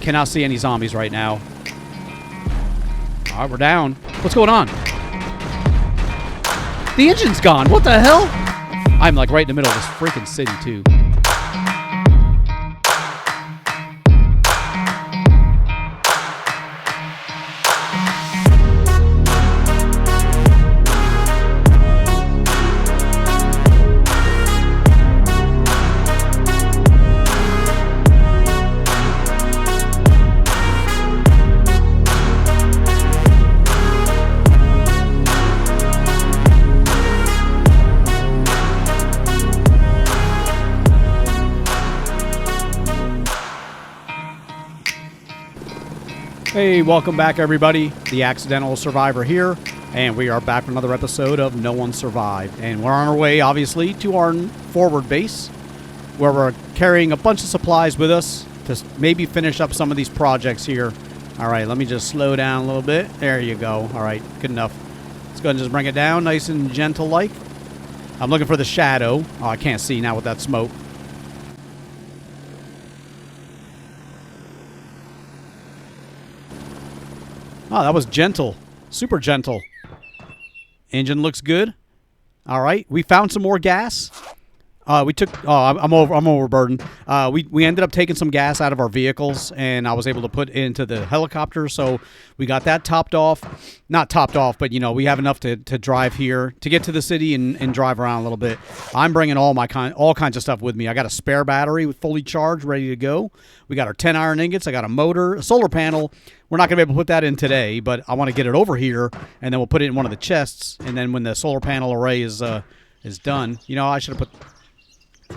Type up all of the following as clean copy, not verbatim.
cannot see any zombies right now. All right, we're down. What's going on? The engine's gone. What the hell? I'm like right in the middle of this freaking city, too. Hey, welcome back, everybody. The Accidental Survivor here, and we are back with another episode of No One Survived. And we're on our way, obviously, to our forward base, where we're carrying a bunch of supplies with us to maybe finish up some of these projects here. All right, let me just slow down a little bit. There you go. All right, good enough. Let's go ahead and just bring it down, nice and gentle-like. I'm looking for the shadow. Oh, I can't see now with that smoke. Oh, that was gentle. Super gentle. Engine looks good. All right. We found some more gas. We took... Oh, I'm overburdened. We ended up taking some gas out of our vehicles, and I was able to put it into the helicopter, so we got that topped off. Not topped off, but, you know, we have enough to drive here, to get to the city and drive around a little bit. I'm bringing all kinds of stuff with me. I got a spare battery fully charged, ready to go. We got our 10 iron ingots. I got a motor, a solar panel. We're not going to be able to put that in today, but I want to get it over here, and then we'll put it in one of the chests, and then when the solar panel array is done, you know, I should have put...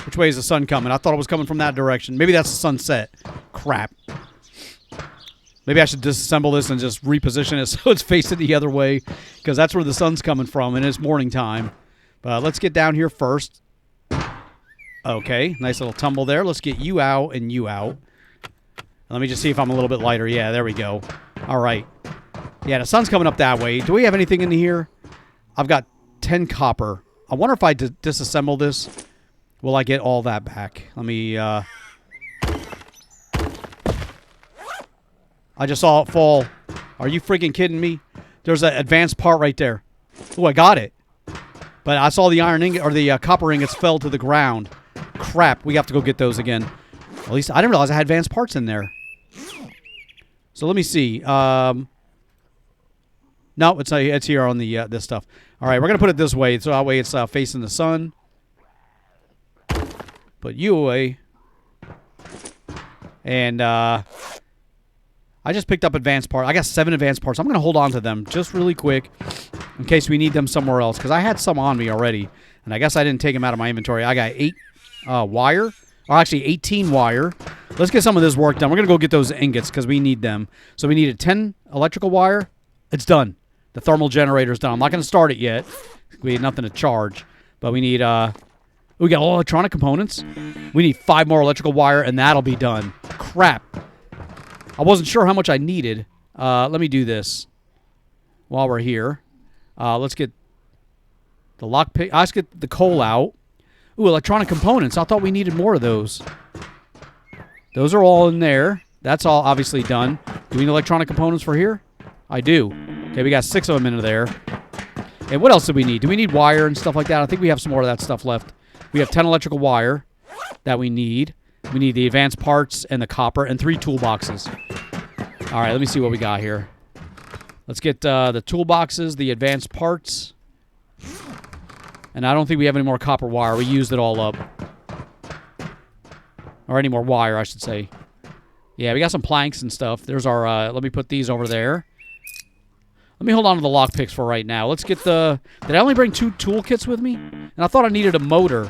Which way is the sun coming? I thought it was coming from that direction. Maybe that's the sunset. Crap. Maybe I should disassemble this and just reposition it so it's facing the other way, because that's where the sun's coming from, and it's morning time. But let's get down here first. Okay, nice little tumble there. Let's get you out and you out. Let me just see if I'm a little bit lighter. Yeah, there we go. All right. Yeah, the sun's coming up that way. Do we have anything in here? I've got 10 copper. I wonder if I disassemble this, will I get all that back? Let me, I just saw it fall. Are you freaking kidding me? There's an advanced part right there. Oh, I got it. But I saw the iron ingot, or the copper ingots fell to the ground. Crap, we have to go get those again. At least I didn't realize I had advanced parts in there. So let me see. No, it's here on the this stuff. All right, we're gonna put it this way, so that way it's facing the sun. Put you away. And I just picked up advanced parts. I got 7 advanced parts. I'm gonna hold on to them just really quick in case we need them somewhere else, because I had some on me already, and I guess I didn't take them out of my inventory. I got 8 wire. Or actually 18 wire. Let's get some of this work done. We're going to go get those ingots because we need them. So we needed 10 electrical wire. It's done. The thermal generator's done. I'm not going to start it yet. We had nothing to charge. But we need, we got all electronic components. We need 5 more electrical wire and that'll be done. Crap. I wasn't sure how much I needed. Let me do this while we're here. Let's get the lockpick. Let's get the coal out. Ooh, electronic components. I thought we needed more of those. Those are all in there. That's all obviously done. Do we need electronic components for here? I do. Okay, we got 6 of them into there. And what else do we need? Do we need wire and stuff like that? I think we have some more of that stuff left. We have 10 electrical wire that we need. We need the advanced parts and the copper and 3 toolboxes. All right, let me see what we got here. Let's get the toolboxes, the advanced parts. And I don't think we have any more copper wire. We used it all up. Or any more wire, I should say. Yeah, we got some planks and stuff. There's our, let me put these over there. Let me hold on to the lockpicks for right now. Let's get the... Did I only bring 2 toolkits with me? And I thought I needed a motor.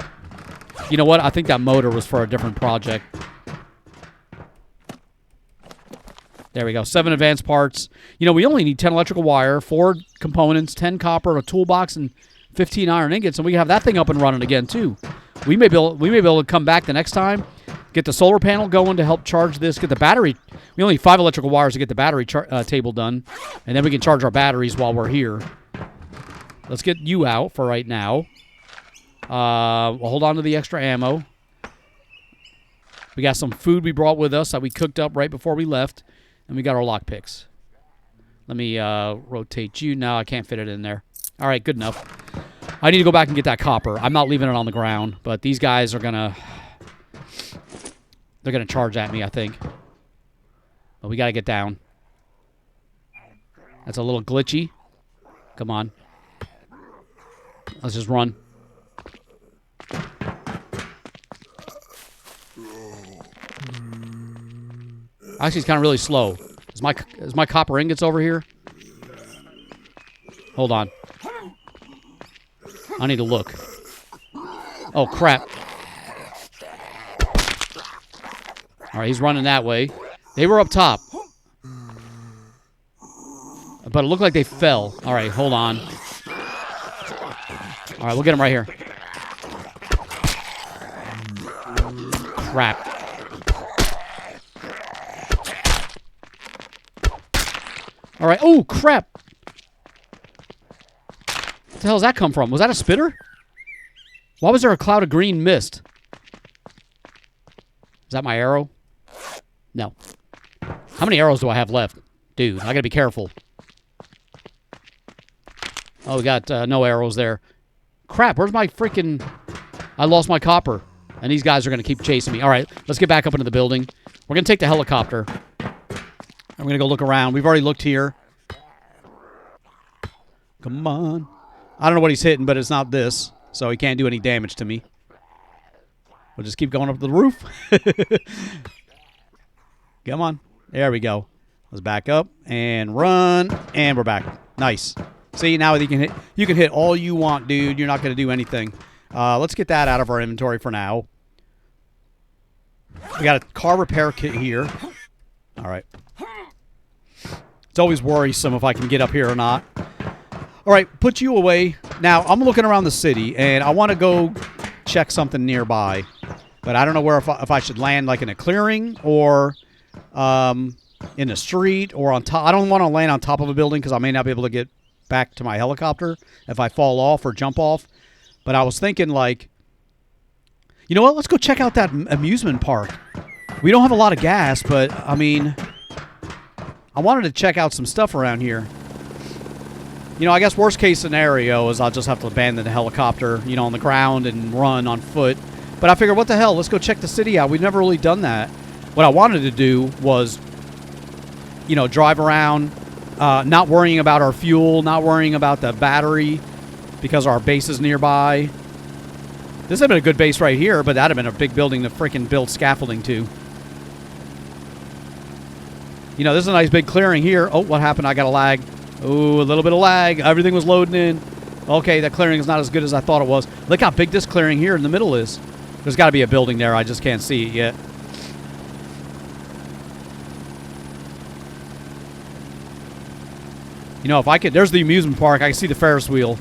You know what? I think that motor was for a different project. There we go. 7 advanced parts. You know, we only need 10 electrical wire, 4 components, 10 copper, a toolbox, and 15 iron ingots, and we have that thing up and running again too. We may be able to come back the next time, get the solar panel going to help charge this, get the battery. We only need 5 electrical wires to get the battery table done, and then we can charge our batteries while we're here. Let's get you out for right now. We'll hold on to the extra ammo. We got some food we brought with us that we cooked up right before we left. And we got our lockpicks. Let me rotate you. No, I can't fit it in there. All right, good enough. I need to go back and get that copper. I'm not leaving it on the ground, but these guys are gonna... They're gonna charge at me, I think. But we gotta get down. That's a little glitchy. Come on. Let's just run. Actually, it's kind of really slow. Is my copper ingots over here? Hold on. I need to look. Oh, crap. All right, he's running that way. They were up top. But it looked like they fell. All right, hold on. All right, we'll get him right here. Crap. All right. Oh, crap. What the hell does that come from? Was that a spitter? Why was there a cloud of green mist? Is that my arrow? No. How many arrows do I have left? Dude, I gotta be careful. Oh, we got no arrows there. Crap, where's my freaking... I lost my copper. And these guys are gonna keep chasing me. All right, let's get back up into the building. We're gonna take the helicopter. I'm going to go look around. We've already looked here. Come on. I don't know what he's hitting, but it's not this. So he can't do any damage to me. We'll just keep going up to the roof. Come on. There we go. Let's back up and run. And we're back. Nice. See, now you can hit all you want, dude. You're not going to do anything. Let's get that out of our inventory for now. We got a car repair kit here. All right. It's always worrisome if I can get up here or not. All right, put you away. Now, I'm looking around the city, and I want to go check something nearby. But I don't know where if I should land, like, in a clearing or in a street or on top. I don't want to land on top of a building because I may not be able to get back to my helicopter if I fall off or jump off. But I was thinking, like, you know what? Let's go check out that amusement park. We don't have a lot of gas, but, I mean... I wanted to check out some stuff around here. You know, I guess worst case scenario is I'll just have to abandon the helicopter, you know, on the ground and run on foot. But I figured, what the hell? Let's go check the city out. We've never really done that. What I wanted to do was, you know, drive around, not worrying about our fuel, not worrying about the battery because our base is nearby. This would have been a good base right here, but that would have been a big building to freaking build scaffolding to. You know, this is a nice big clearing here. Oh, what happened? I got a lag. Oh, a little bit of lag. Everything was loading in. Okay, that clearing is not as good as I thought it was. Look how big this clearing here in the middle is. There's got to be a building there. I just can't see it yet. You know, if I could... There's the amusement park. I can see the Ferris wheel.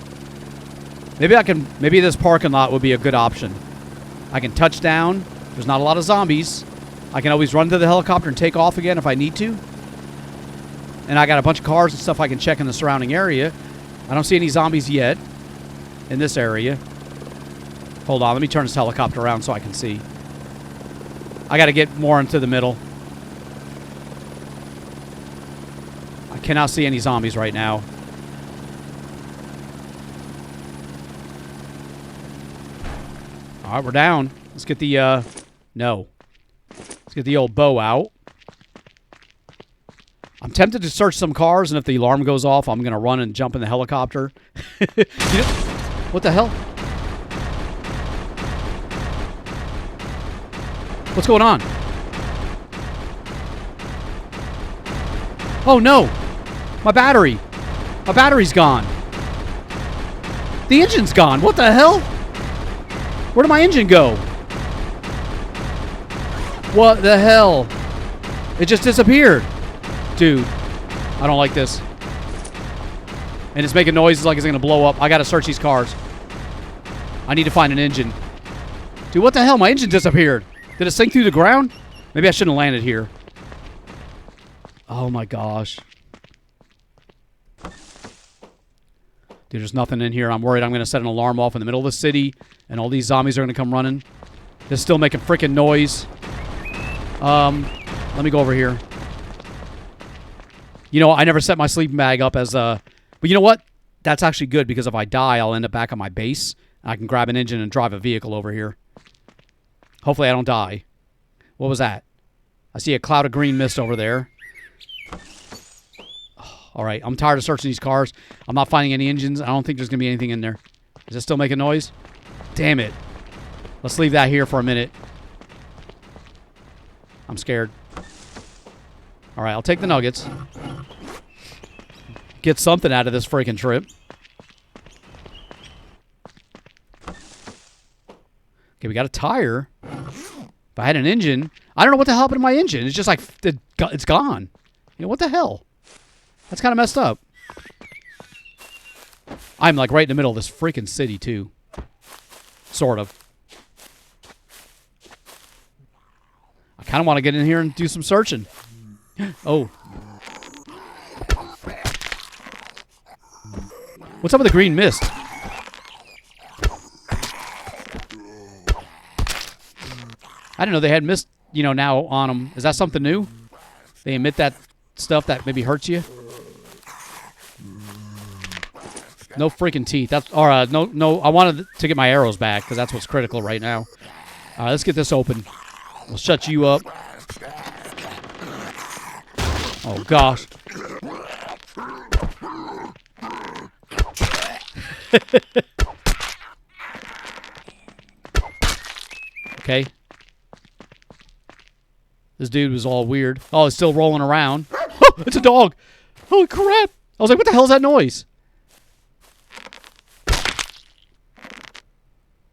Maybe this parking lot would be a good option. I can touch down. There's not a lot of zombies. I can always run to the helicopter and take off again if I need to. And I got a bunch of cars and stuff I can check in the surrounding area. I don't see any zombies yet in this area. Hold on, let me turn this helicopter around so I can see. I got to get more into the middle. I cannot see any zombies right now. All right, we're down. Let's get the, no. Let's get the old bow out. I'm tempted to search some cars, and if the alarm goes off, I'm going to run and jump in the helicopter. You know, what the hell? What's going on? Oh, no. My battery. My battery's gone. The engine's gone. What the hell? Where did my engine go? What the hell? It just disappeared. Dude, I don't like this. And it's making noises like it's going to blow up. I got to search these cars. I need to find an engine. Dude, what the hell? My engine disappeared. Did it sink through the ground? Maybe I shouldn't have landed here. Oh my gosh. Dude, there's nothing in here. I'm worried I'm going to set an alarm off in the middle of the city and all these zombies are going to come running. They're still making freaking noise. Let me go over here. You know, I never set my sleeping bag up as a... But you know what? That's actually good because if I die, I'll end up back on my base. I can grab an engine and drive a vehicle over here. Hopefully I don't die. What was that? I see a cloud of green mist over there. All right, I'm tired of searching these cars. I'm not finding any engines. I don't think there's going to be anything in there. Is it still making noise? Damn it. Let's leave that here for a minute. I'm scared. All right, I'll take the nuggets. Get something out of this freaking trip. Okay, we got a tire. If I had an engine, I don't know what the hell happened to my engine. It's just like, it's gone. You know, what the hell? That's kind of messed up. I'm like right in the middle of this freaking city, too. Sort of. I kind of want to get in here and do some searching. Oh. What's up with the green mist? I didn't know they had mist, you know, now on them. Is that something new? They emit that stuff that maybe hurts you? No freaking teeth. That's all right. No. I wanted to get my arrows back because that's what's critical right now. All right, let's get this open. We'll shut you up. Oh gosh. Okay. This dude was all weird. Oh, it's still rolling around. Oh, it's a dog. Holy crap. I was like, what the hell is that noise?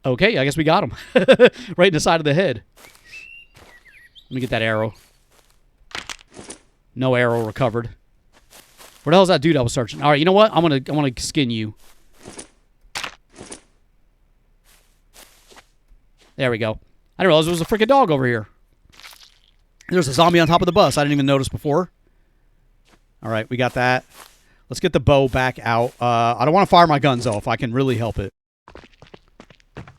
Okay, I guess we got him. Right in the side of the head. Let me get that arrow. No arrow recovered. Where the hell is that dude I was searching? All right, you know what? I'm gonna skin you. There we go. I didn't realize there was a freaking dog over here. There's a zombie on top of the bus. I didn't even notice before. All right, we got that. Let's get the bow back out. I don't want to fire my guns, though, if I can really help it.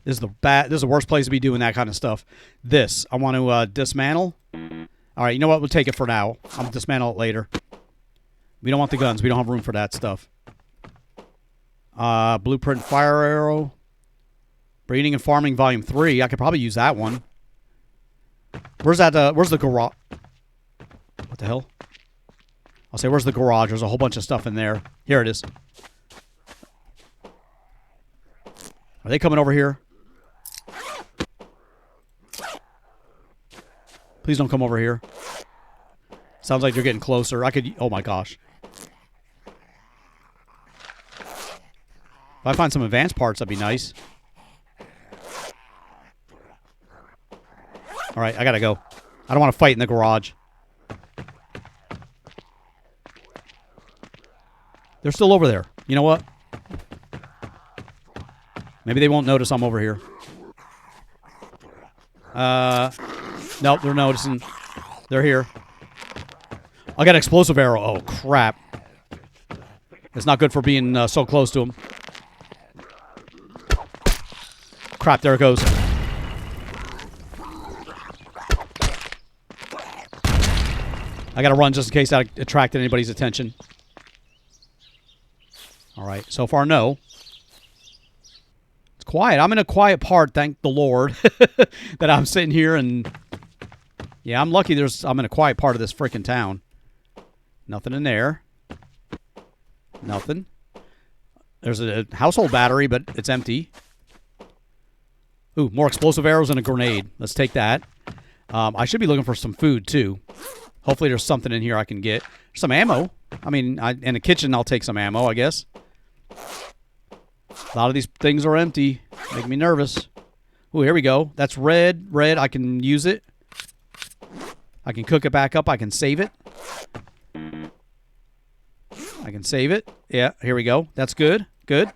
This is the worst place to be doing that kind of stuff. This, I want to dismantle. All right, you know what? We'll take it for now. I'll dismantle it later. We don't want the guns. We don't have room for that stuff. Blueprint fire arrow. Breeding and farming volume 3. I could probably use that one. Where's that? Where's the garage? What the hell? I'll say, where's the garage? There's a whole bunch of stuff in there. Here it is. Are they coming over here? Please don't come over here. Sounds like they're getting closer. I could... Oh, my gosh. If I find some advanced parts, that'd be nice. All right, I gotta go. I don't want to fight in the garage. They're still over there. You know what? Maybe they won't notice I'm over here. Nope, they're noticing. They're here. I got an explosive arrow. Oh, crap. It's not good for being so close to them. Crap, there it goes. I gotta run just in case that attracted anybody's attention. All right, so far, no. It's quiet. I'm in a quiet part, thank the Lord, that I'm sitting here and... Yeah, I'm lucky I'm in a quiet part of this freaking town. Nothing in there. Nothing. There's a household battery, but it's empty. Ooh, more explosive arrows and a grenade. Let's take that. I should be looking for some food, too. Hopefully there's something in here I can get. Some ammo. I mean, in the kitchen, I'll take some ammo, I guess. A lot of these things are empty. Make me nervous. Ooh, here we go. That's red. Red, I can use it. I can cook it back up. I can save it. I can save it. Yeah, here we go. That's good. Good.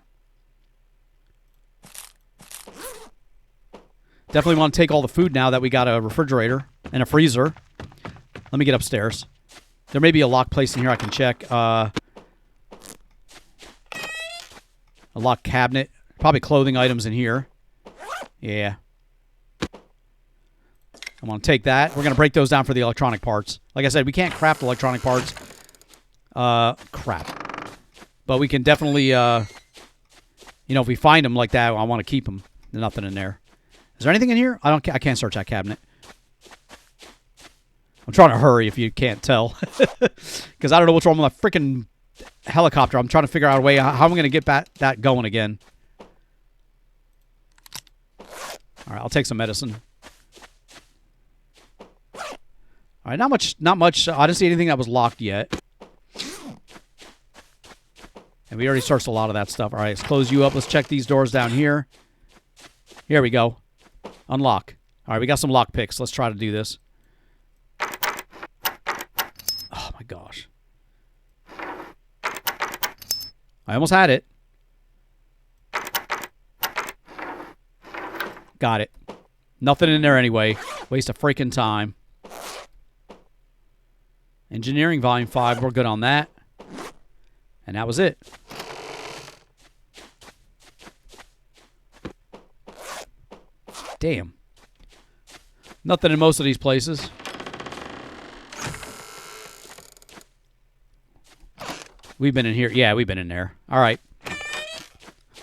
Definitely want to take all the food now that we got a refrigerator and a freezer. Let me get upstairs. There may be a locked place in here I can check. A locked cabinet. Probably clothing items in here. Yeah. I'm going to take that. We're going to break those down for the electronic parts. Like I said, we can't craft electronic parts. Crap. But we can definitely, you know, if we find them like that, I want to keep them. There's nothing in there. Is there anything in here? I can't search that cabinet. I'm trying to hurry if you can't tell. Because I don't know what's wrong with my freaking helicopter. I'm trying to figure out a way how I'm going to get that going again. All right, I'll take some medicine. All right, not much. I didn't see anything that was locked yet. And we already searched a lot of that stuff. All right, let's close you up. Let's check these doors down here. Here we go. Unlock. All right, we got some lock picks. Let's try to do this. Oh, my gosh. I almost had it. Got it. Nothing in there anyway. Waste of freaking time. Engineering Volume 5. We're good on that. And that was it. Damn. Nothing in most of these places. We've been in here. Yeah, we've been in there. All right.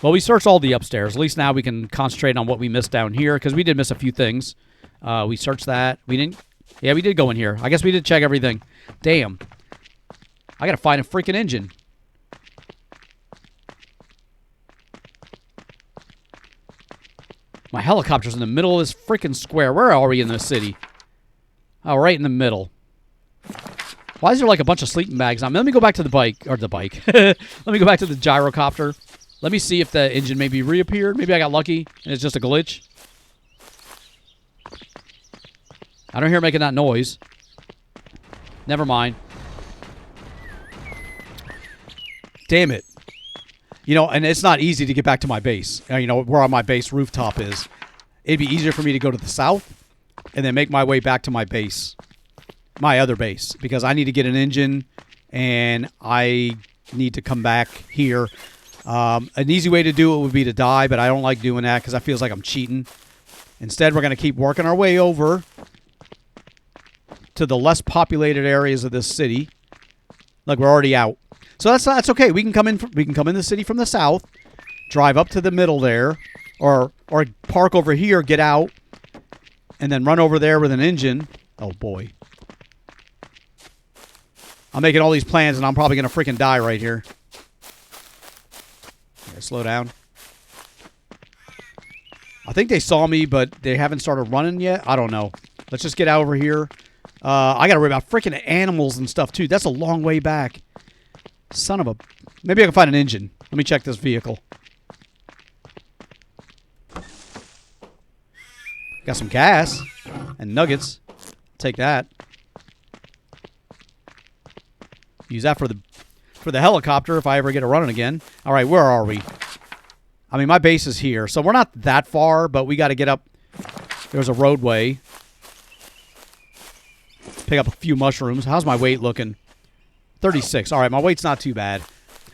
Well, we searched all the upstairs. At least now we can concentrate on what we missed down here, because we did miss a few things. We searched that. We didn't... Yeah, we did go in here. I guess we did check everything. Damn. I gotta find a freaking engine. My helicopter's in the middle of this freaking square. Where are we in this city? Oh, right in the middle. Why is there like a bunch of sleeping bags on me? Let me go back to the bike. Or the bike. Let me go back to the gyrocopter. Let me see if the engine maybe reappeared. Maybe I got lucky and it's just a glitch. I don't hear it making that noise. Never mind. Damn it. You know, and it's not easy to get back to my base. You know, where my base rooftop is. It'd be easier for me to go to the south and then make my way back to my base. My other base. Because I need to get an engine and I need to come back here. An easy way to do it would be to die, but I don't like doing that because I feel like I'm cheating. Instead, we're going to keep working our way over to the less populated areas of this city. Look, we're already out. So that's okay. We can come in the city from the south, drive up to the middle there, or park over here, get out, and then run over there with an engine. Oh boy. I'm making all these plans and I'm probably going to freaking die right here. Okay, slow down. I think they saw me, but they haven't started running yet. I don't know. Let's just get out over here. I got to worry about freaking animals and stuff, too. That's a long way back. Son of a... Maybe I can find an engine. Let me check this vehicle. Got some gas and nuggets. Take that. Use that for the helicopter if I ever get it running again. All right, where are we? I mean, my base is here, so we're not that far, but we got to get up. There's a roadway. Pick up a few mushrooms. How's my weight looking? 36. All right, my weight's not too bad.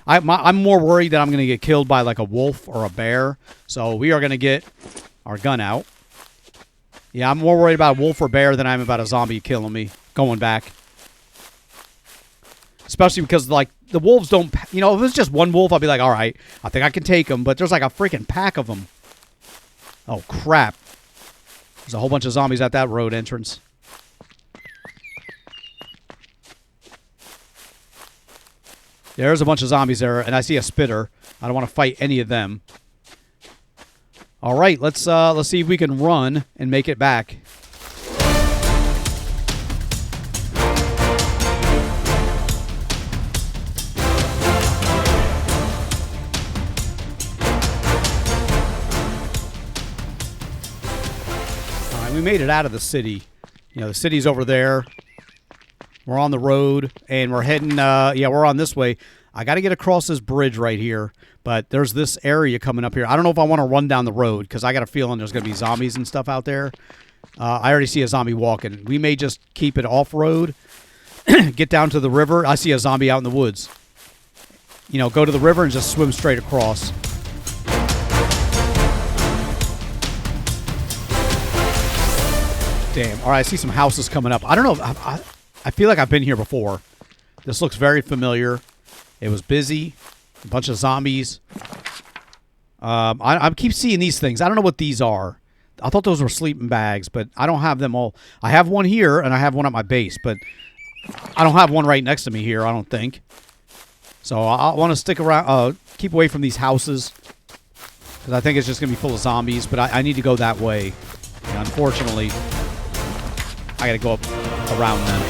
I'm more worried that I'm going to get killed by like a wolf or a bear. So we are going to get our gun out. Yeah, I'm more worried about a wolf or bear than I am about a zombie killing me. Going back. Especially because, like, the wolves don't... You know, if it's just one wolf, I'll be like, all right, I think I can take them. But there's like a freaking pack of them. Oh, crap. There's a whole bunch of zombies at that road entrance. There's a bunch of zombies there, and I see a spitter. I don't want to fight any of them. All right, let's see if we can run and make it back. All right, we made it out of the city. You know, the city's over there. We're on the road, and we're heading, yeah, we're on this way. I got to get across this bridge right here, but there's this area coming up here. I don't know if I want to run down the road, because I got a feeling there's going to be zombies and stuff out there. I already see a zombie walking. We may just keep it off-road, get down to the river. I see a zombie out in the woods. You know, go to the river and just swim straight across. Damn. All right, I see some houses coming up. I don't know. I feel like I've been here before. This looks very familiar. It was busy. A bunch of zombies. I keep seeing these things. I don't know what these are. I thought those were sleeping bags, but I don't have them all. I have one here, and I have one at my base, but I don't have one right next to me here, I don't think. So I want to stick around, keep away from these houses, because I think it's just going to be full of zombies, but I need to go that way. And unfortunately, I got to go up around them.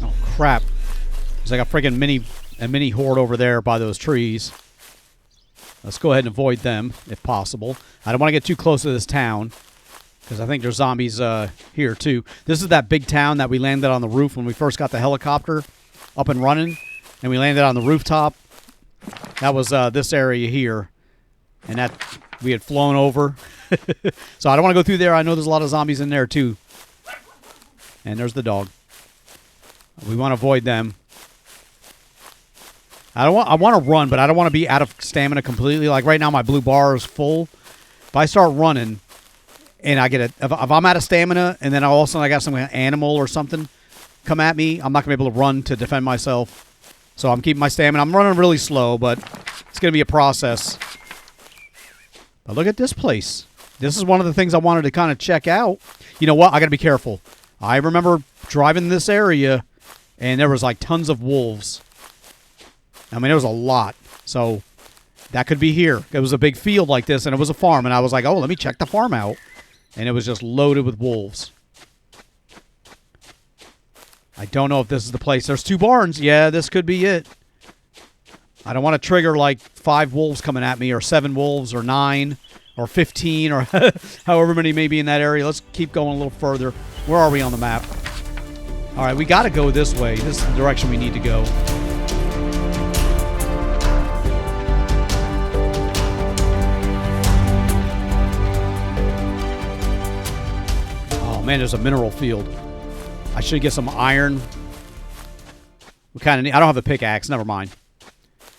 Oh, crap. There's like a friggin' mini horde over there by those trees. Let's go ahead and avoid them, if possible. I don't want to get too close to this town, because I think there's zombies here, too. This is that big town that we landed on the roof when we first got the helicopter up and running, and we landed on the rooftop. That was this area here, and that we had flown over. So I don't want to go through there. I know there's a lot of zombies in there, too. And there's the dog. We want to avoid them. I want to run, but I don't want to be out of stamina completely. Like right now, my blue bar is full. If I start running, and I get if I'm out of stamina, and then all of a sudden I got some animal or something come at me, I'm not gonna be able to run to defend myself. So I'm keeping my stamina. I'm running really slow, but it's gonna be a process. But look at this place. This is one of the things I wanted to kind of check out. You know what? I gotta be careful. I remember driving this area, and there was like tons of wolves. I mean, there was a lot. So that could be here. It was a big field like this, and it was a farm. And I was like, oh, let me check the farm out. And it was just loaded with wolves. I don't know if this is the place. There's 2 barns. Yeah, this could be it. I don't want to trigger like 5 wolves coming at me, or 7 wolves, or 9, or 15, or however many may be in that area. Let's keep going a little further. Where are we on the map? All right, we got to go this way. This is the direction we need to go. Man, there's a mineral field. I should get some iron. We kind of need. I don't have a pickaxe. Never mind.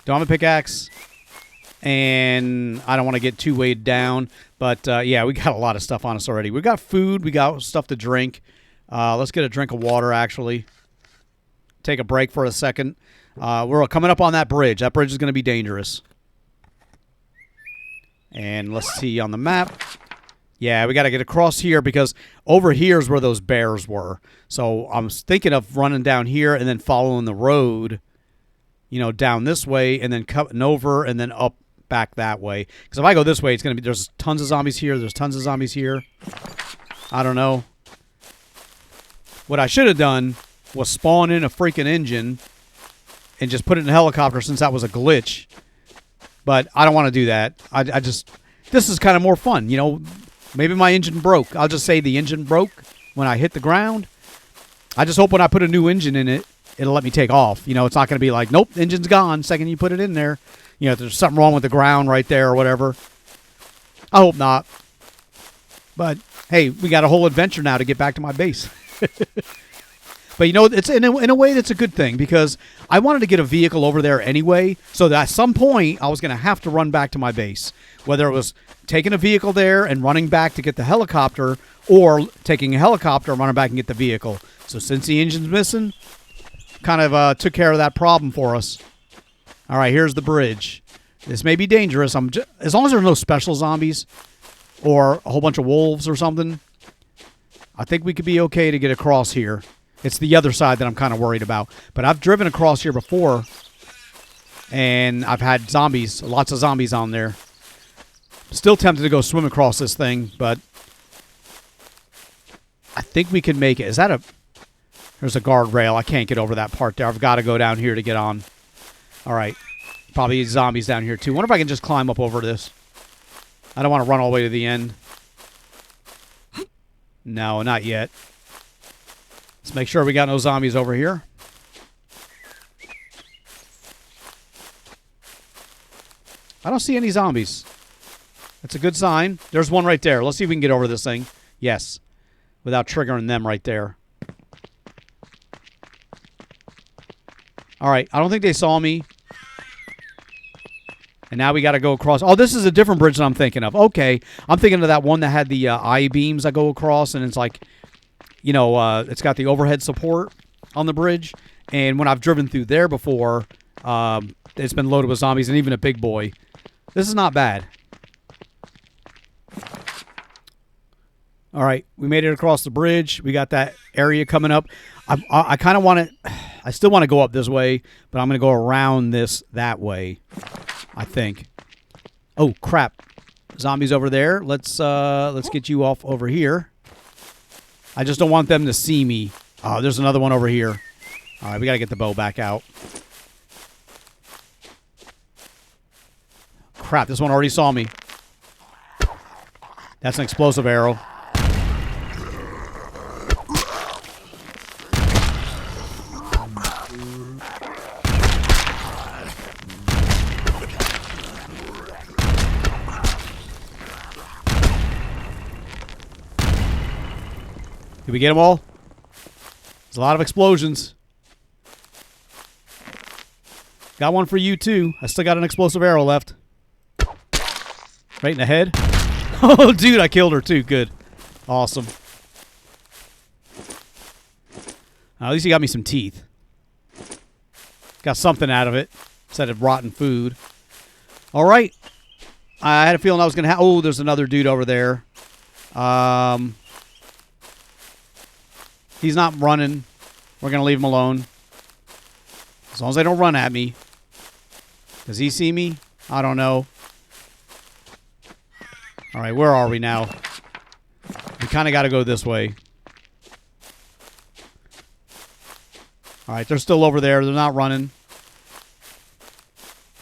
Don't have a pickaxe, and I don't want to get too weighed down. But yeah, we got a lot of stuff on us already. We got food. We got stuff to drink. Let's get a drink of water. Actually, take a break for a second. We're coming up on that bridge. That bridge is going to be dangerous. And let's see on the map. Yeah, we got to get across here because over here is where those bears were. So I'm thinking of running down here and then following the road, you know, down this way and then cutting over and then up back that way. Because if I go this way, it's going to be, there's tons of zombies here. There's tons of zombies here. I don't know. What I should have done was spawn in a freaking engine and just put it in a helicopter since that was a glitch. But I don't want to do that. I just, this is kind of more fun, you know. Maybe my engine broke. I'll just say the engine broke when I hit the ground. I just hope when I put a new engine in it, it'll let me take off. You know, it's not going to be like, nope, engine's gone. Second you put it in there. You know, if there's something wrong with the ground right there or whatever. I hope not. But, hey, we got a whole adventure now to get back to my base. But, you know, it's in a way that's a good thing because I wanted to get a vehicle over there anyway so that at some point I was going to have to run back to my base. Whether it was taking a vehicle there and running back to get the helicopter or taking a helicopter and running back and get the vehicle. So since the engine's missing, kind of took care of that problem for us. All right, here's the bridge. This may be dangerous. As long as there's no special zombies or a whole bunch of wolves or something, I think we could be okay to get across here. It's the other side that I'm kind of worried about. But I've driven across here before, and I've had zombies, lots of zombies on there. Still tempted to go swim across this thing, but I think we can make it. Is that a... There's a guardrail. I can't get over that part there. I've got to go down here to get on. All right. Probably zombies down here, too. Wonder if I can just climb up over this. I don't want to run all the way to the end. No, not yet. Let's make sure we got no zombies over here. I don't see any zombies. That's a good sign. There's one right there. Let's see if we can get over this thing. Yes. without triggering them right there. All right, I don't think they saw me. And now we got to go across. Oh, this is a different bridge than I'm thinking of. Okay, I'm thinking of that one that had the I-beams that go across, and it's like, you know, it's got the overhead support on the bridge. And when I've driven through there before, it's been loaded with zombies and even a big boy. This is not bad. All right, we made it across the bridge. We got that area coming up. I kind of want to... I still want to go up this way, but I'm going to go around this that way, I think. Oh, crap. Zombies over there. Let's get you off over here. I just don't want them to see me. Oh, there's another one over here. All right, we got to get the bow back out. Crap, this one already saw me. That's an explosive arrow. Did we get them all? There's a lot of explosions. Got one for you, too. I still got an explosive arrow left. Right in the head. Oh, dude, I killed her, too. Good. Awesome. At least you got me some teeth. Got something out of it instead of rotten food. All right. I had a feeling I was going to have... Oh, there's another dude over there. He's not running. We're going to leave him alone. As long as they don't run at me. Does he see me? I don't know. All right, where are we now? We kind of got to go this way. All right, they're still over there. They're not running.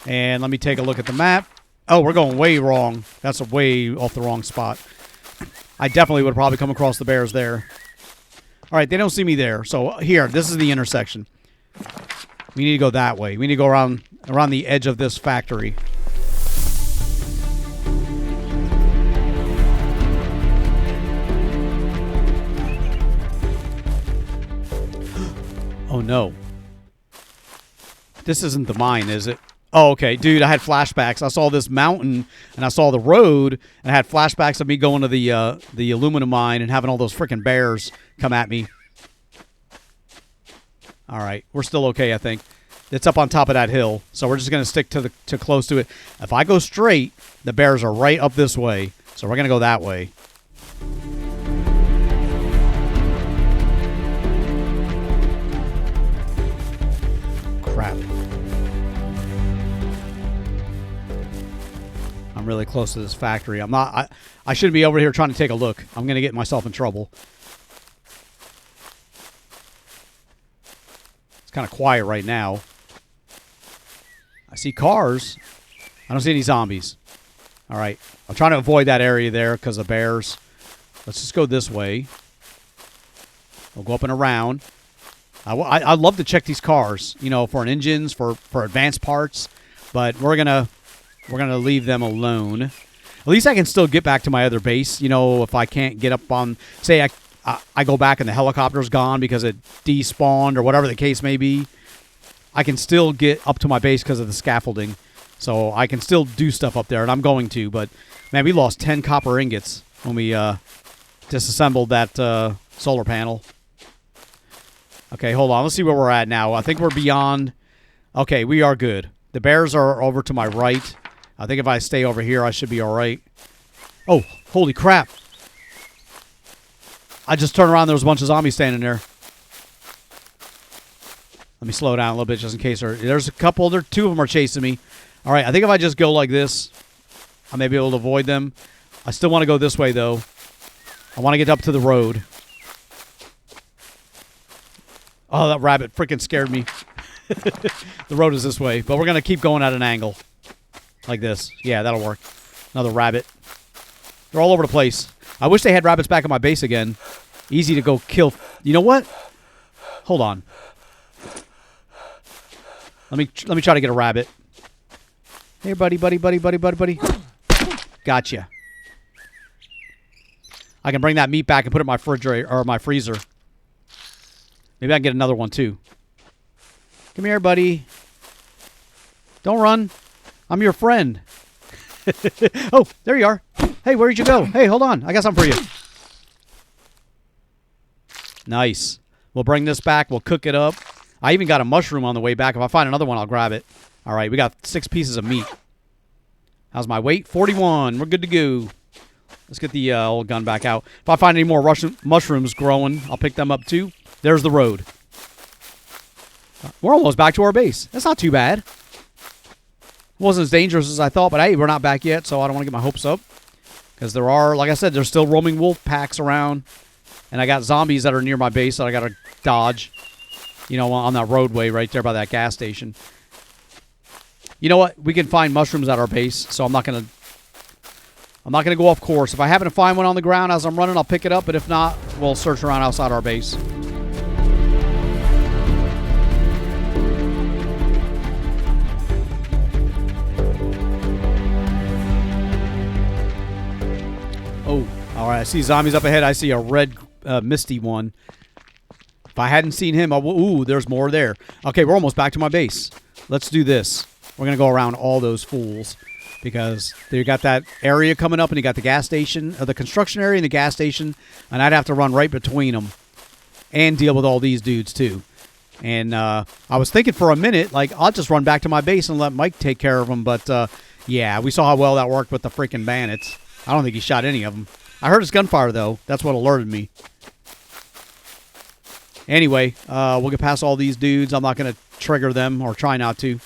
And let me take a look at the map. Oh, we're going way wrong. That's way off the wrong spot. I definitely would probably come across the bears there. All right, they don't see me there. So here, this is the intersection. We need to go that way. We need to go around the edge of this factory. Oh, no. This isn't the mine, is it? Oh, okay. Dude, I had flashbacks. I saw this mountain, and I saw the road, and I had flashbacks of me going to the aluminum mine and having all those freaking bears come at me. All right. We're still okay, I think. It's up on top of that hill, so we're just going to stick to close to it. If I go straight, the bears are right up this way, so we're going to go that way. Crap. I'm really close to this factory. I'm not. I shouldn't be over here trying to take a look. I'm going to get myself in trouble. It's kind of quiet right now. I see cars. I don't see any zombies. All right. I'm trying to avoid that area there because of bears. Let's just go this way. We'll go up and around. I'd love to check these cars, you know, for engines, for advanced parts, but we're gonna leave them alone. At least I can still get back to my other base, you know, if I can't get up on, say I go back and the helicopter's gone because it despawned or whatever the case may be. I can still get up to my base because of the scaffolding, so I can still do stuff up there, and I'm going to. But man, we lost 10 copper ingots when we disassembled that solar panel. Okay, hold on. Let's see where we're at now. I think we're beyond. Okay, we are good. The bears are over to my right. I think if I stay over here, I should be all right. Oh, holy crap. I just turned around. There was a bunch of zombies standing there. Let me slow down a little bit just in case. There's a couple. Two of them are chasing me. All right, I think if I just go like this, I may be able to avoid them. I still want to go this way, though. I want to get up to the road. Oh, that rabbit freaking scared me. The road is this way, but we're going to keep going at an angle. Like this. Yeah, that'll work. Another rabbit. They're all over the place. I wish they had rabbits back at my base again. Easy to go kill. You know what? Hold on. Let me try to get a rabbit. Here, buddy. Gotcha. I can bring that meat back and put it in my refrigerator or my freezer. Maybe I can get another one too. Come here, buddy. Don't run. I'm your friend. Oh, there you are. Hey, where'd you go? Hey, hold on. I got something for you. Nice. We'll bring this back. We'll cook it up. I even got a mushroom on the way back. If I find another one, I'll grab it. All right, we got 6 pieces of meat. How's my weight? 41. We're good to go. Let's get the old gun back out. If I find any more mushrooms growing, I'll pick them up too. There's the road. We're almost back to our base. That's not too bad. It wasn't as dangerous as I thought, but hey, we're not back yet, so I don't want to get my hopes up. Because there are, like I said, there's still roaming wolf packs around. And I got zombies that are near my base that I got to dodge. You know, on that roadway right there by that gas station. You know what? We can find mushrooms at our base, so I'm not gonna go off course. If I happen to find one on the ground as I'm running, I'll pick it up. But if not, we'll search around outside our base. Oh, all right. I see zombies up ahead. I see a red, misty one. If I hadn't seen him, ooh, there's more there. Okay, we're almost back to my base. Let's do this. We're going to go around all those fools because you got that area coming up and you got the gas station, the construction area and the gas station, and I'd have to run right between them and deal with all these dudes too. And I was thinking for a minute, like, I'll just run back to my base and let Mike take care of them, but yeah, we saw how well that worked with the freaking bandits. I don't think he shot any of them. I heard his gunfire, though. That's what alerted me. Anyway, we'll get past all these dudes. I'm not going to trigger them or try not to.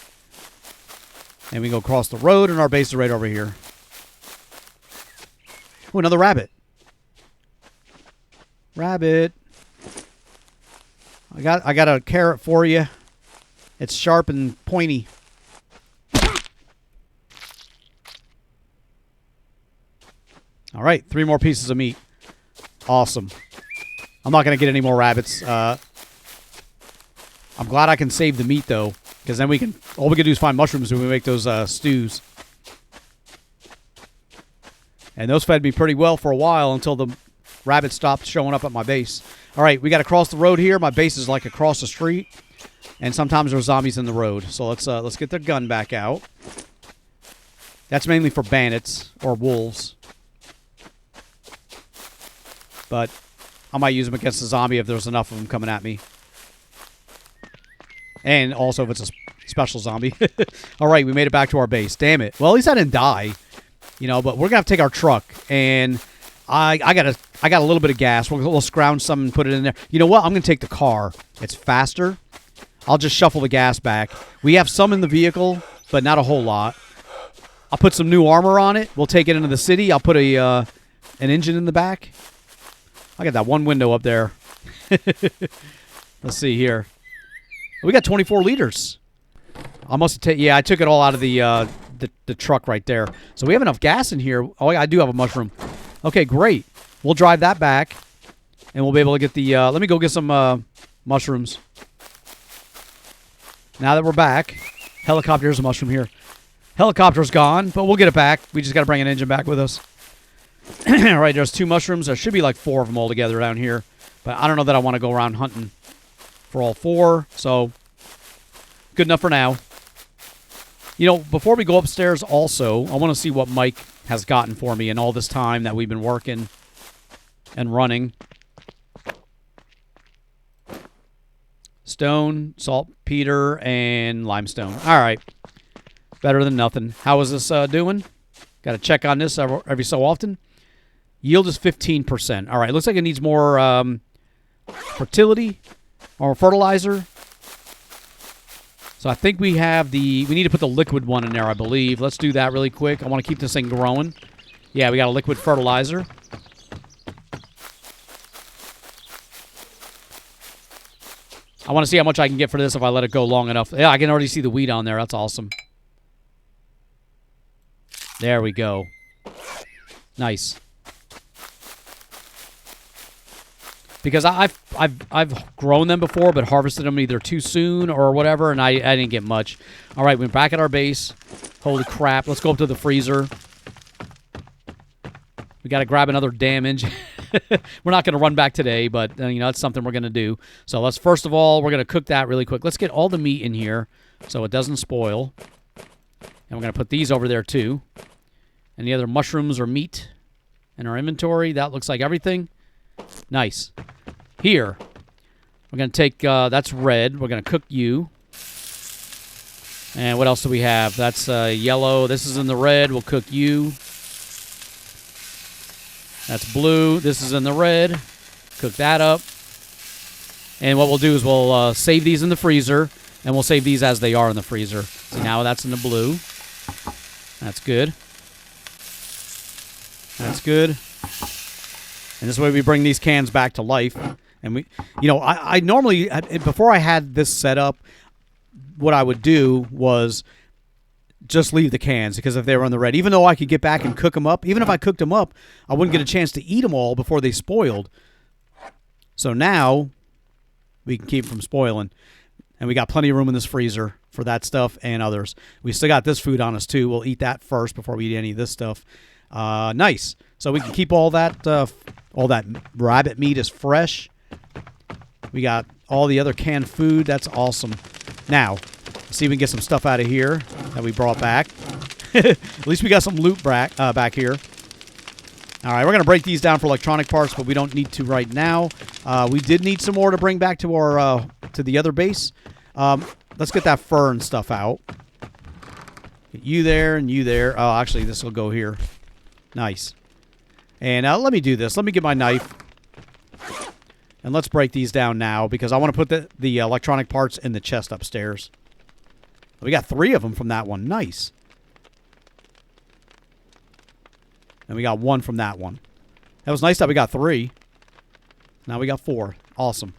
And we go across the road, and our base is right over here. Oh, another rabbit. Rabbit. I got a carrot for you. It's sharp and pointy. All right, 3 more pieces of meat. Awesome. I'm not going to get any more rabbits. I'm glad I can save the meat, though, because then all we can do is find mushrooms when we make those stews. And those fed me pretty well for a while until the rabbits stopped showing up at my base. All right, we got to cross the road here. My base is like across the street, and sometimes there's zombies in the road. So let's get the gun back out. That's mainly for bandits or wolves. But I might use them against the zombie if there's enough of them coming at me. And also if it's a special zombie. All right, we made it back to our base. Damn it. Well, at least I didn't die. You know, but we're going to have to take our truck. And I got a little bit of gas. We'll scrounge some and put it in there. You know what? I'm going to take the car. It's faster. I'll just shuffle the gas back. We have some in the vehicle, but not a whole lot. I'll put some new armor on it. We'll take it into the city. I'll put an engine in the back. I got that one window up there. Let's see here. We got 24 liters. I must have taken... Yeah, I took it all out of the truck right there. So we have enough gas in here. Oh, yeah, I do have a mushroom. Okay, great. We'll drive that back, and we'll be able to get the... let me go get some mushrooms. Now that we're back... Here's a mushroom here. Helicopter's gone, but we'll get it back. We just got to bring an engine back with us. All right, there's 2 mushrooms. There should be like 4 of them all together down here. But I don't know that I want to go around hunting for all 4. So, good enough for now. You know, before we go upstairs also, I want to see what Mike has gotten for me in all this time that we've been working and running. Stone, saltpeter, and limestone. All right. Better than nothing. How is this doing? Got to check on this every so often. Yield is 15%. All right, looks like it needs more fertility or fertilizer. So I think we need to put the liquid one in there, I believe. Let's do that really quick. I want to keep this thing growing. Yeah, we got a liquid fertilizer. I want to see how much I can get for this if I let it go long enough. Yeah, I can already see the wheat on there. That's awesome. There we go. Nice. Because I've grown them before, but harvested them either too soon or whatever, and I didn't get much. All right, we're back at our base. Holy crap! Let's go up to the freezer. We got to grab another damn engine. We're not going to run back today, but that's something we're going to do. So let's first of all, we're going to cook that really quick. Let's get all the meat in here so it doesn't spoil. And we're going to put these over there too. Any other mushrooms or meat in our inventory? That looks like everything. Nice. Here, we're going to take, that's red. We're going to cook you. And what else do we have? That's yellow. This is in the red. We'll cook you. That's blue. This is in the red. Cook that up. And what we'll do is we'll save these in the freezer, and we'll save these as they are in the freezer. So now that's in the blue. That's good. That's good. And this way we bring these cans back to life. And we, I normally, before I had this set up, what I would do was just leave the cans because if they were in the red, even though I could get back and cook them up, even if I cooked them up, I wouldn't get a chance to eat them all before they spoiled. So now we can keep them from spoiling. And we got plenty of room in this freezer for that stuff and others. We still got this food on us too. We'll eat that first before we eat any of this stuff. Nice. So we can keep all that rabbit meat is fresh. We got all the other canned food. That's awesome. Now, let's see if we can get some stuff out of here that we brought back. At least we got some loot back here. All right, we're going to break these down for electronic parts, but we don't need to right now. We did need some more to bring back to our to the other base. Let's get that fur and stuff out. Get you there and you there. Oh, actually, this will go here. Nice. And let me do this. Let me get my knife. And let's break these down now because I want to put the electronic parts in the chest upstairs. We got 3 of them from that one. Nice. And we got 1 from that one. That was nice that we got 3. Now we got 4. Awesome.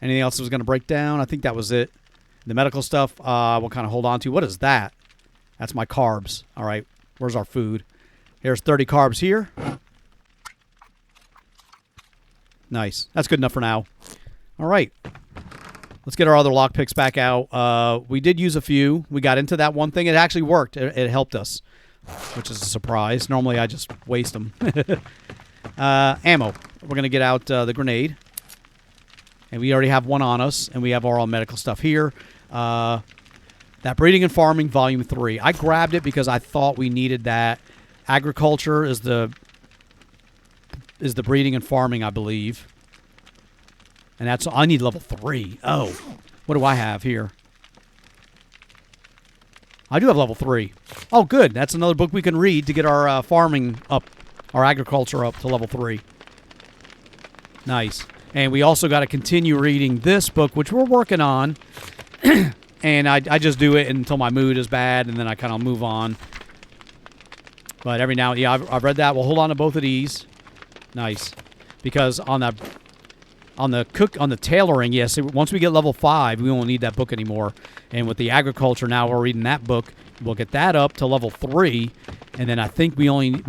Anything else that was going to break down? I think that was it. The medical stuff, we'll kind of hold on to. What is that? That's my carbs. All right. Where's our food? Here's 30 carbs here. Nice. That's good enough for now. All right. Let's get our other lockpicks back out. We did use a few. We got into that one thing. It actually worked. It helped us, which is a surprise. Normally, I just waste them. Ammo. We're going to get out the grenade. And we already have one on us. And we have our medical stuff here. That Breeding and Farming Volume 3. I grabbed it because I thought we needed that. Agriculture is the breeding and farming, I believe. And that's, I need level 3. Oh, what do I have here? I do have level 3. Oh, good. That's another book we can read to get our farming up, our agriculture up to level 3. Nice. And we also got to continue reading this book, which we're working on. And I just do it until my mood is bad, and then I kind of move on. But every now, yeah, I've read that. We'll hold on to both of these. Nice. Because on the tailoring, yes, once we get level 5, we won't need that book anymore. And with the agriculture now, we're reading that book. We'll get that up to level 3, and then I think we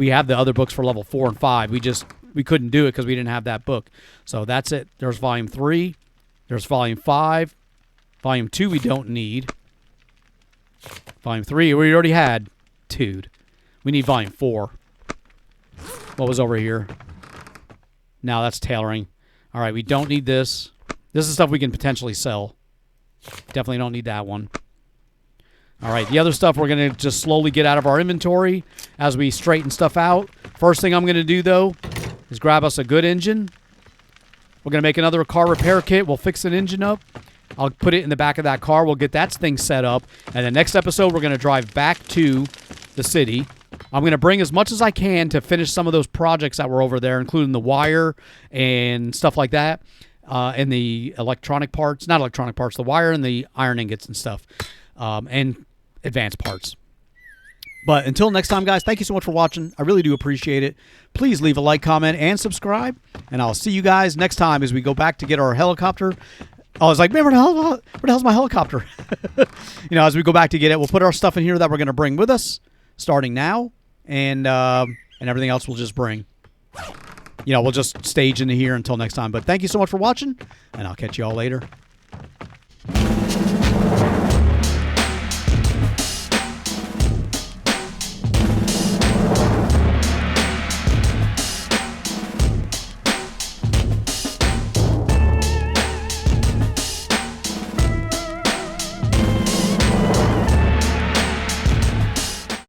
have the other books for level 4 and 5. We couldn't do it because we didn't have that book. So that's it. There's volume 3. There's volume 5. Volume 2 we don't need. Volume 3 we already had. Dude. We need volume 4. What was over here? Now that's tailoring. All right, we don't need this. This is stuff we can potentially sell. Definitely don't need that one. All right, the other stuff we're going to just slowly get out of our inventory as we straighten stuff out. First thing I'm going to do, though, is grab us a good engine. We're going to make another car repair kit. We'll fix an engine up. I'll put it in the back of that car. We'll get that thing set up. And the next episode, we're going to drive back to the city. I'm going to bring as much as I can to finish some of those projects that were over there, including the wire and stuff like that, and the electronic parts. Not electronic parts, the wire and the iron ingots and stuff, and advanced parts. But until next time, guys, thank you so much for watching. I really do appreciate it. Please leave a like, comment, and subscribe. And I'll see you guys next time as we go back to get our helicopter. I was like, man, where the hell's my helicopter? As we go back to get it, we'll put our stuff in here that we're going to bring with us starting now. And everything else we'll just bring. We'll just stage into here until next time. But thank you so much for watching, and I'll catch you all later.